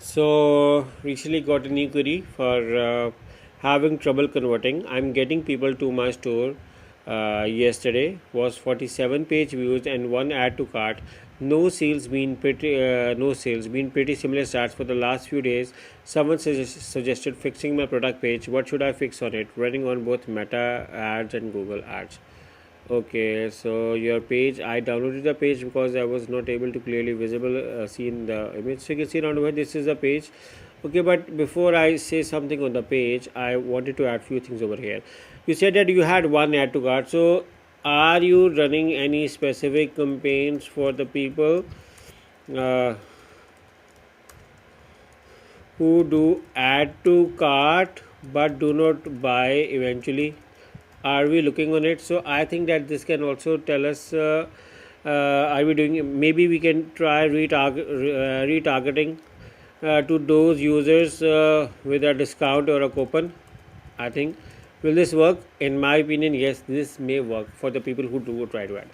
So recently got a new query for having trouble converting. I'm getting people to my store. Yesterday was 47 page views and one add to cart. No sales been pretty similar stats for the last few days. Someone suggested fixing my product page. What should I fix on it? Running on both Meta ads and Google ads. Okay, so your page, I downloaded the page because I was not able to clearly visible see in the image. So you can see around where this is the page. Okay, but before I say something on the page, I wanted to add few things over here. You said that you had one add to cart. So are you running any specific campaigns for the people uh, who do add to cart but do not buy eventually? Are we looking on it? So I think that this can also tell us, are we doing, maybe we can try retargeting to those users with a discount or a coupon. I think, will this work? In my opinion, yes, this may work for the people who do try to add.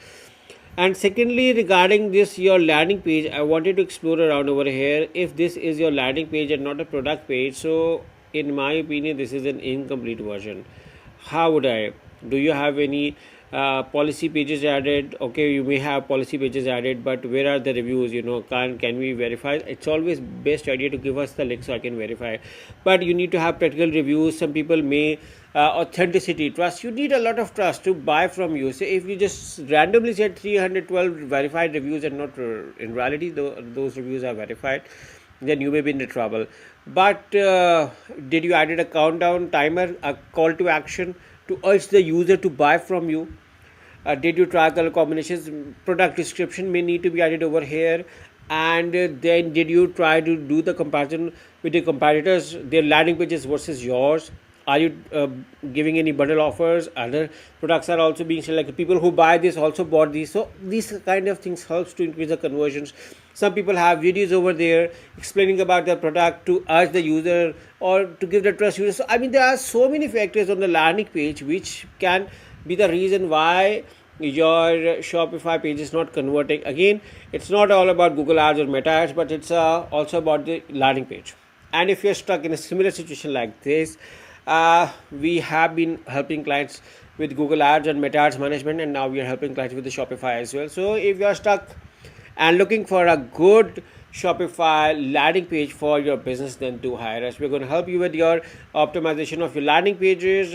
And secondly, regarding this your landing page, I wanted to explore around over here. If this is your landing page and not a product page, so in my opinion, this is an incomplete version. How would I? Do you have any policy pages added? Okay, you may have policy pages added, but where are the reviews? Can we verify? It's always best idea to give us the link so I can verify. But you need to have practical reviews. Some people may authenticity, trust. You need a lot of trust to buy from you. So if you just randomly said 312 verified reviews and not in reality those reviews are verified, then you may be in the trouble. But did you added a countdown timer, a call to action to urge the user to buy from you? Did you try color combinations? Product description may need to be added over here. And then did you try to do the comparison with the competitors, their landing pages versus yours? Are you giving any bundle offers? Other products are also being selected. People who buy this also bought these. So these kind of things helps to increase the conversions. Some people have videos over there explaining about their product to urge the user or to give the trust user. So I mean, there are so many factors on the landing page which can be the reason why your Shopify page is not converting. Again, it's not all about Google ads or Meta ads, but it's also about the landing page. And if you're stuck in a similar situation like this, we have been helping clients with Google ads and Meta ads management, and now we are helping clients with the Shopify as well. So if you're stuck and looking for a good Shopify landing page for your business, then do hire us. We're going to help you with your optimization of your landing pages.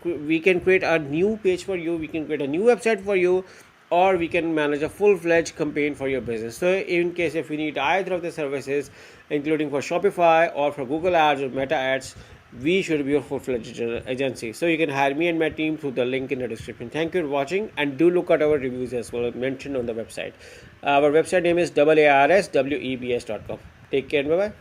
We can create a new page for you, we can create a new website for you, or we can manage a full-fledged campaign for your business. So in case if you need either of the services, including for Shopify or for Google ads or Meta ads, we should be a full-fledged agency. So you can hire me and my team through the link in the description. Thank you for watching, and do look at our reviews as well mentioned on the website. Our website name is AARSWebs.com. Take care and bye bye.